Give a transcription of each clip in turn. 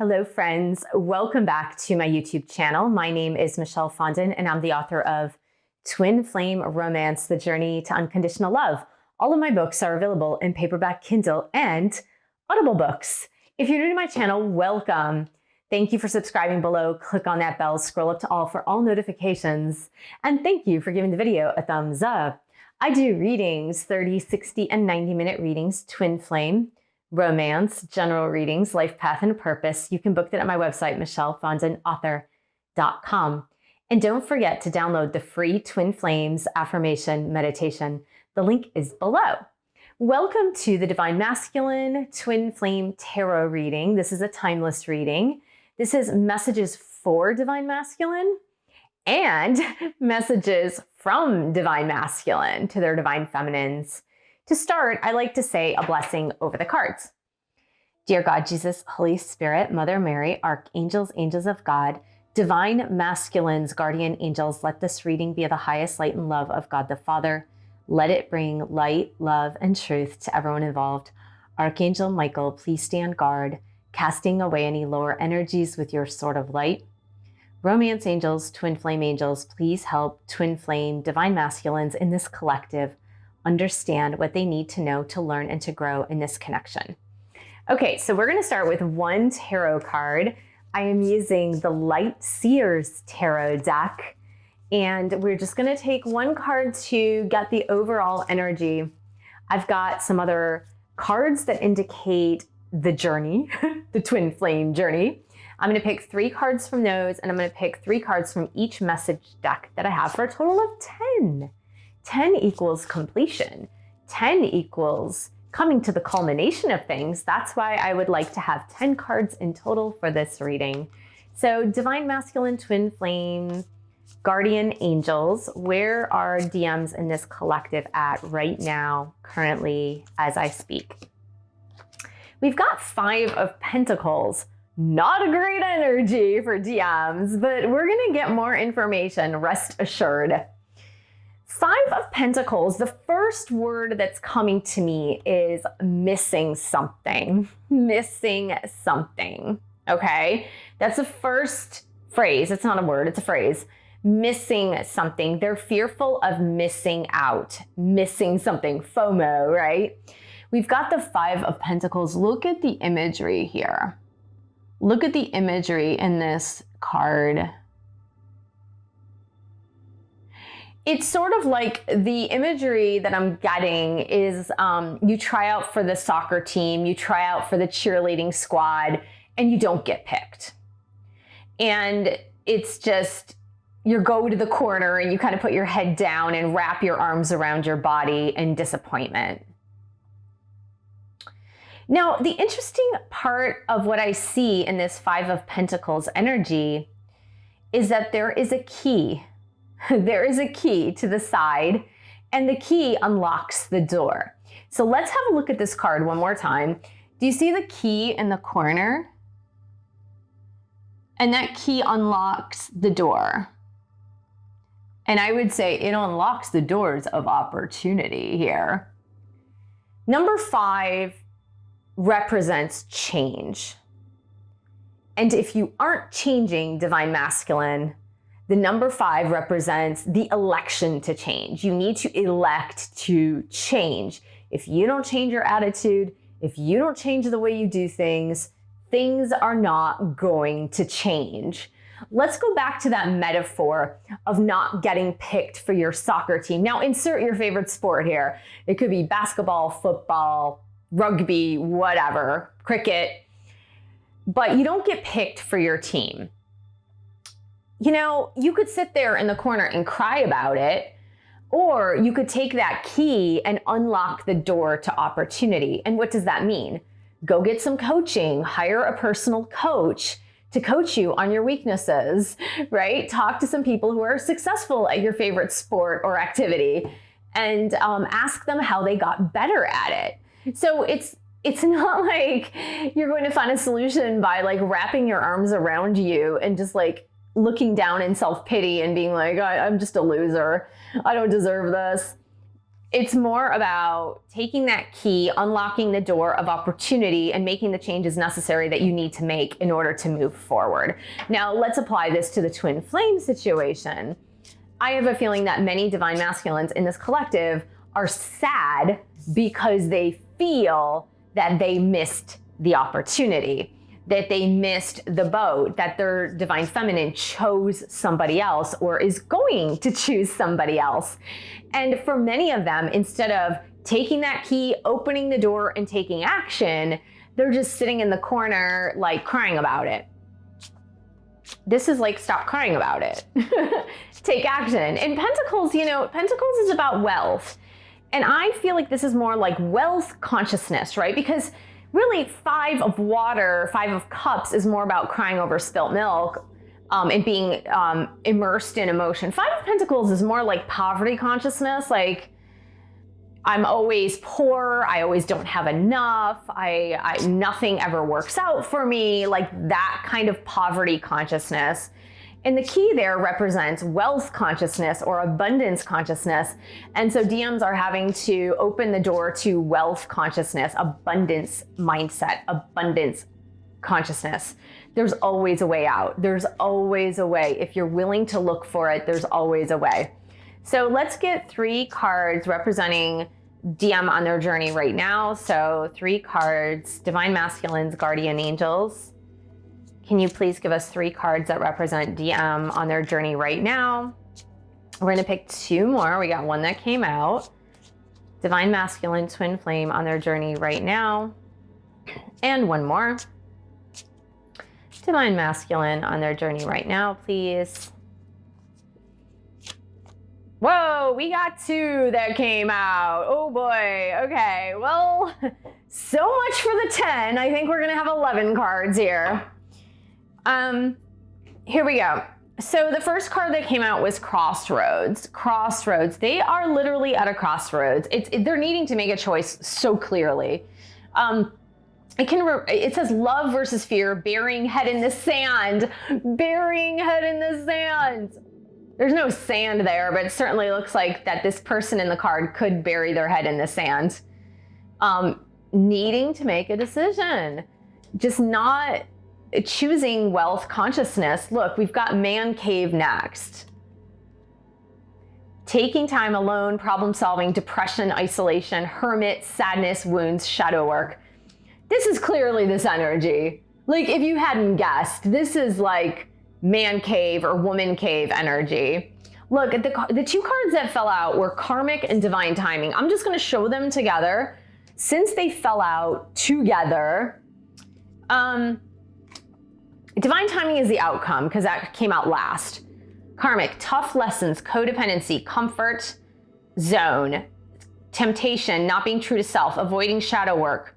Hello friends, welcome back to my YouTube channel. My name is Michelle Fondin and I'm the author of Twin Flame Romance, The Journey to Unconditional Love. All of my books are available in paperback, Kindle, and Audible books. If you're new to my channel, welcome. Thank you for subscribing below. Click on that bell, scroll up to all for all notifications. And thank you for giving the video a thumbs up. I do readings, 30, 60, and 90-minute readings, Twin Flame, Romance, general readings, life path, and purpose. You can book that at my website, michellefondinauthor.com. And don't forget to download the free Twin Flames affirmation meditation. The link is below. Welcome to the Divine Masculine Twin Flame Tarot reading. This is a timeless reading. This is messages for Divine Masculine and messages from Divine Masculine to their Divine Feminines. To start, I like to say a blessing over the cards. Dear God, Jesus, Holy Spirit, Mother Mary, Archangels, Angels of God, Divine Masculines, Guardian Angels, let this reading be of the highest light and love of God the Father. Let it bring light, love, and truth to everyone involved. Archangel Michael, please stand guard, casting away any lower energies with your sword of light. Romance angels, twin flame angels, please help twin flame divine masculines in this collective understand what they need to know to learn and to grow in this connection. Okay, so we're going to start with one tarot card. I am using the Light Seers Tarot deck, and we're just going to take one card to get the overall energy. I've got some other cards that indicate the journey, the twin flame journey. I'm going to pick 3 cards from those, and I'm going to pick 3 cards from each message deck that I have for a total of 10. 10 equals completion. 10 equals coming to the culmination of things. That's why I would like to have 10 cards in total for this reading. So Divine Masculine, Twin Flame, Guardian Angels, where are DMs in this collective at right now, currently, as I speak? We've got 5 of Pentacles. Not a great energy for DMs, but we're gonna get more information, rest assured. 5 of Pentacles, the first word that's coming to me is missing something. Missing something, okay? That's the first phrase. It's not a word, it's a phrase. Missing something. They're fearful of missing out, missing something, FOMO, right? We've got the 5 of Pentacles. Look at the imagery here. Look at the imagery in this card. It's sort of like the imagery that I'm getting is you try out for the soccer team, you try out for the cheerleading squad, and you don't get picked. And it's just, you go to the corner and you kind of put your head down and wrap your arms around your body in disappointment. Now, the interesting part of what I see in this 5 of Pentacles energy is that there is a key. There is a key to the side, and the key unlocks the door. So let's have a look at this card one more time. Do you see the key in the corner? And that key unlocks the door. And I would say it unlocks the doors of opportunity here. Number 5 represents change. And if you aren't changing, Divine Masculine, the number 5 represents the election to change. You need to elect to change. If you don't change your attitude, if you don't change the way you do things, things are not going to change. Let's go back to that metaphor of not getting picked for your soccer team. Now insert your favorite sport here. It could be basketball, football, rugby, whatever, cricket, but you don't get picked for your team. You know, you could sit there in the corner and cry about it, or you could take that key and unlock the door to opportunity. And what does that mean? Go get some coaching, hire a personal coach to coach you on your weaknesses, right? Talk to some people who are successful at your favorite sport or activity and ask them how they got better at it. So it's not like you're going to find a solution by like wrapping your arms around you and just like looking down in self-pity and being like, I'm just a loser. I don't deserve this. It's more about taking that key, unlocking the door of opportunity, and making the changes necessary that you need to make in order to move forward. Now, let's apply this to the twin flame situation. I have a feeling that many divine masculines in this collective are sad because they feel that they missed the opportunity, that they missed the boat, that their divine feminine chose somebody else or is going to choose somebody else. And for many of them, instead of taking that key, opening the door, and taking action, they're just sitting in the corner, like crying about it. This is like, stop crying about it. Take action. And Pentacles, you know, Pentacles is about wealth. And I feel like this is more like wealth consciousness, right? Because really, 5 of water, 5 of cups is more about crying over spilt milk and being immersed in emotion. 5 of Pentacles is more like poverty consciousness, like I'm always poor, I always don't have enough, nothing ever works out for me, like that kind of poverty consciousness. And the key there represents wealth consciousness or abundance consciousness. And so DMs are having to open the door to wealth consciousness, abundance mindset, abundance consciousness. There's always a way out. There's always a way. If you're willing to look for it, there's always a way. So let's get 3 cards representing DM on their journey right now. So 3 cards, Divine Masculines, Guardian Angels. Can you please give us 3 cards that represent DM on their journey right now? We're gonna pick 2 more. We got one that came out. Divine Masculine, Twin Flame on their journey right now. And one more. Divine Masculine on their journey right now, please. Whoa, we got 2 that came out. Oh boy, okay. Well, so much for the 10. I think we're gonna have 11 cards here. Here we go. So the first card that came out was Crossroads. Crossroads. They are literally at a crossroads. They're needing to make a choice so clearly. It says love versus fear, burying head in the sand. Burying head in the sand. There's no sand there, but it certainly looks like that this person in the card could bury their head in the sand. Needing to make a decision. Just not choosing wealth consciousness. Look, we've got man cave next. Taking time alone, problem solving, depression, isolation, hermit, sadness, wounds, shadow work. This is clearly this energy. Like if you hadn't guessed, this is like man cave or woman cave energy. Look, the 2 cards that fell out were karmic and divine timing. I'm just gonna show them together. Since they fell out together, divine timing is the outcome because that came out last. Karmic, tough lessons, codependency, comfort zone, temptation, not being true to self, avoiding shadow work,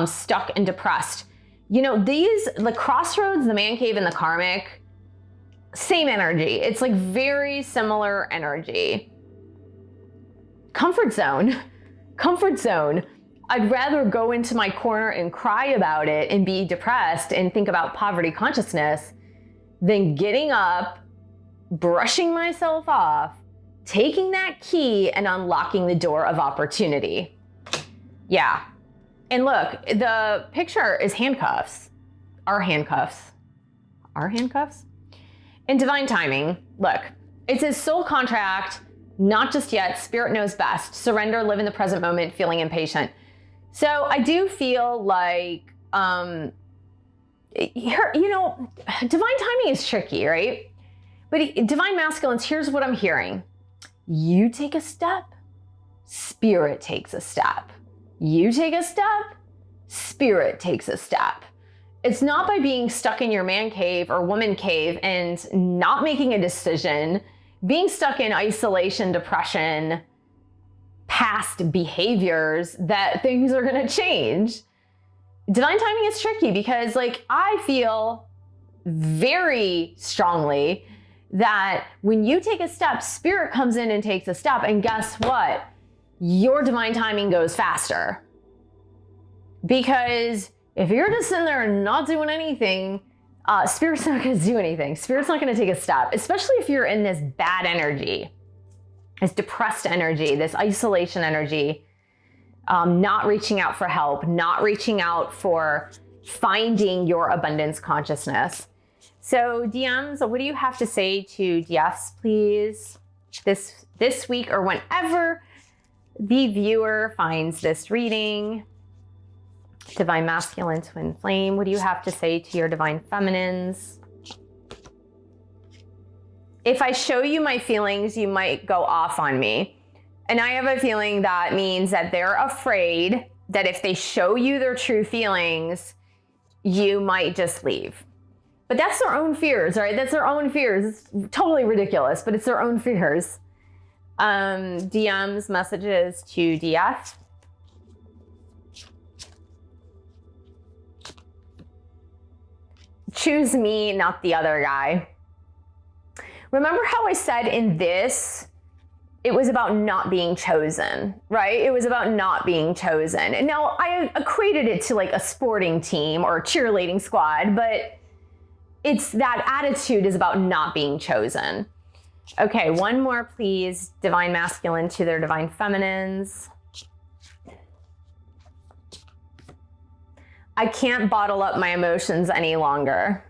stuck and depressed. You know, the crossroads, the man cave and the karmic, same energy. It's like very similar energy. Comfort zone, comfort zone. I'd rather go into my corner and cry about it and be depressed and think about poverty consciousness than getting up, brushing myself off, taking that key and unlocking the door of opportunity. Yeah. And look, the picture is handcuffs. Our handcuffs. Our handcuffs? In divine timing, look, it says soul contract, not just yet, spirit knows best, surrender, live in the present moment, feeling impatient. So I do feel like, here, you know, divine timing is tricky, right? But divine masculines, here's what I'm hearing. You take a step, spirit takes a step. You take a step, spirit takes a step. It's not by being stuck in your man cave or woman cave and not making a decision, being stuck in isolation, depression, past behaviors that things are going to change. Divine timing is tricky because like I feel very strongly that when you take a step, spirit comes in and takes a step, and guess what? Your divine timing goes faster. Because if you're just sitting there and not doing anything, spirit's not going to do anything. Spirit's not going to take a step, especially if you're in this bad energy. this depressed energy, this isolation energy, not reaching out for help, not reaching out for finding your abundance consciousness. So DMs, what do you have to say to DFs, please? This week or whenever the viewer finds this reading. Divine Masculine, Twin Flame, what do you have to say to your Divine Feminines? If I show you my feelings, you might go off on me. And I have a feeling that means that they're afraid that if they show you their true feelings, you might just leave. But that's their own fears, right? That's their own fears. It's totally ridiculous, but it's their own fears. DMs, messages to DF. Choose me, not the other guy. Remember how I said in this, it was about not being chosen, right? It was about not being chosen. And now I equated it to like a sporting team or a cheerleading squad, but it's that attitude is about not being chosen. Okay, one more, please. Divine Masculine to their Divine Feminines. I can't bottle up my emotions any longer.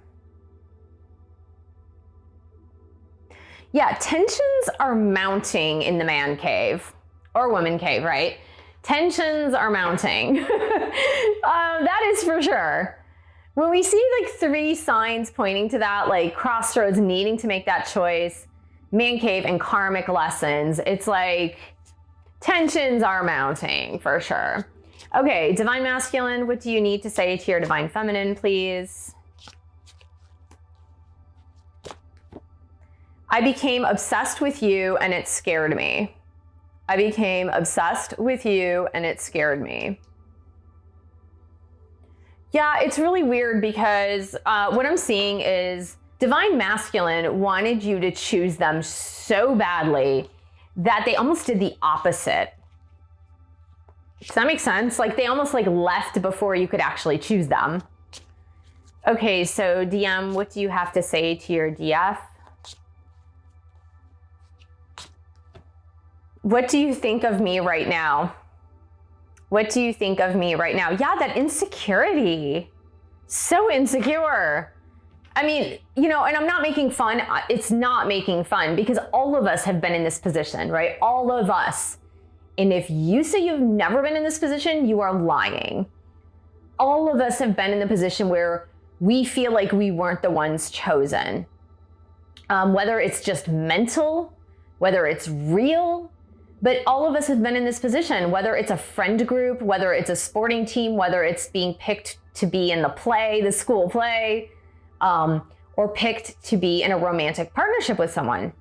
Yeah, tensions are mounting in the man cave or woman cave, right? Tensions are mounting. That is for sure. When we see like 3 signs pointing to that, like crossroads, needing to make that choice, man cave and karmic lessons, it's like tensions are mounting for sure. Okay, Divine Masculine, what do you need to say to your Divine Feminine, please? I became obsessed with you and it scared me. I became obsessed with you and it scared me. Yeah, it's really weird because what I'm seeing is Divine Masculine wanted you to choose them so badly that they almost did the opposite. Does that make sense? Like they almost like left before you could actually choose them. Okay, so DM, what do you have to say to your DF? What do you think of me right now? What do you think of me right now? Yeah, that insecurity. So insecure. I mean, you know, and I'm not making fun. It's not making fun because all of us have been in this position, right? All of us. And if you say you've never been in this position, you are lying. All of us have been in the position where we feel like we weren't the ones chosen. Whether it's just mental, whether it's real, but all of us have been in this position, whether it's a friend group, whether it's a sporting team, whether it's being picked to be in the play, the school play, or picked to be in a romantic partnership with someone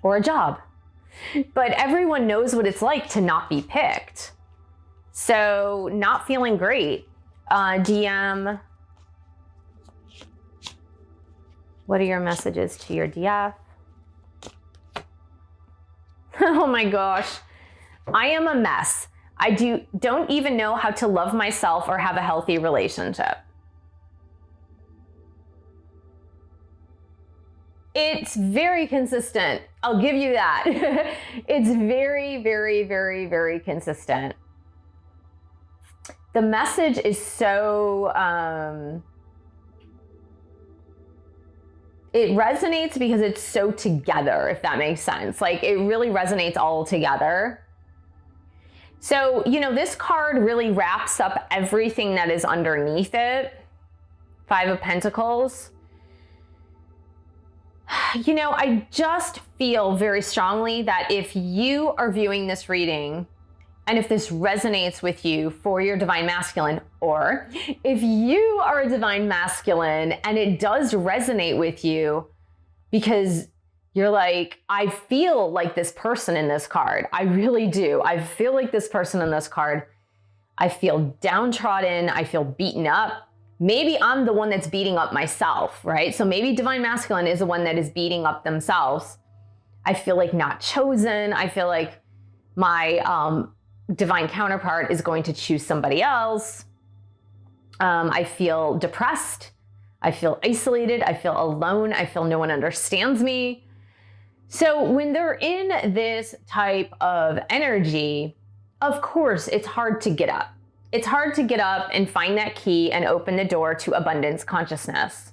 or a job. But everyone knows what it's like to not be picked. So not feeling great. DM, what are your messages to your DF? Oh my gosh, I am a mess. I don't even know how to love myself or have a healthy relationship. It's very consistent. I'll give you that. It's very, very, very, very consistent. The message is so, it resonates because it's so together, if that makes sense. Like it really resonates all together. So, you know, this card really wraps up everything that is underneath it. 5 of Pentacles. You know, I just feel very strongly that if you are viewing this reading and if this resonates with you for your Divine Masculine, or if you are a Divine Masculine and it does resonate with you because you're like, I feel like this person in this card. I really do. I feel like this person in this card. I feel downtrodden. I feel beaten up. Maybe I'm the one that's beating up myself, right? So maybe Divine Masculine is the one that is beating up themselves. I feel like not chosen. I feel like my divine counterpart is going to choose somebody else. I feel depressed. I feel isolated. I feel alone. I feel no one understands me. So when they're in this type of energy, of course, it's hard to get up. It's hard to get up and find that key and open the door to abundance consciousness.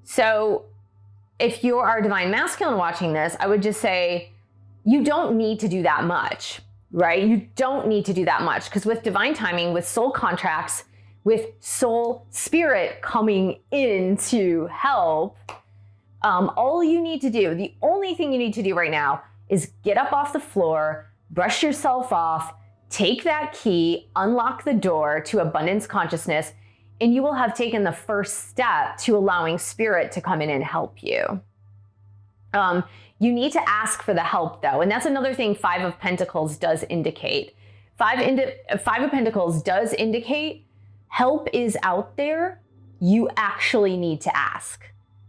So if you are divine masculine watching this, I would just say, you don't need to do that much, right? You don't need to do that much, because with divine timing, with soul contracts, with soul spirit coming in to help, all you need to do, the only thing you need to do right now is get up off the floor, brush yourself off, take that key, unlock the door to abundance consciousness, and you will have taken the first step to allowing spirit to come in and help you. You need to ask for the help though, and that's another thing Five of Pentacles does indicate. Five of Pentacles does indicate help is out there. You actually need to ask.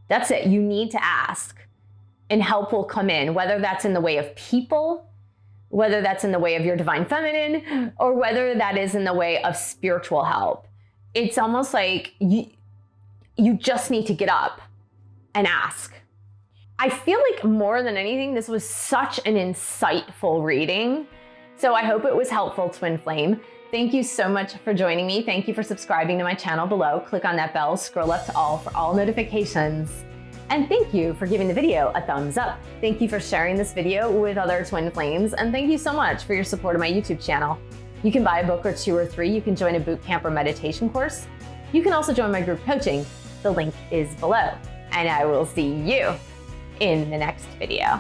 That's it. You need to ask, and help will come in, whether that's in the way of people, whether that's in the way of your divine feminine, or whether that is in the way of spiritual help. It's almost like you just need to get up and ask. I feel like more than anything, this was such an insightful reading. So I hope it was helpful, Twin Flame. Thank you so much for joining me. Thank you for subscribing to my channel below. Click on that bell, scroll up to all for all notifications. And thank you for giving the video a thumbs up. Thank you for sharing this video with other Twin Flames. And thank you so much for your support of my YouTube channel. You can buy a book or 2 or 3. You can join a boot camp or meditation course. You can also join my group coaching. The link is below. And I will see you in the next video.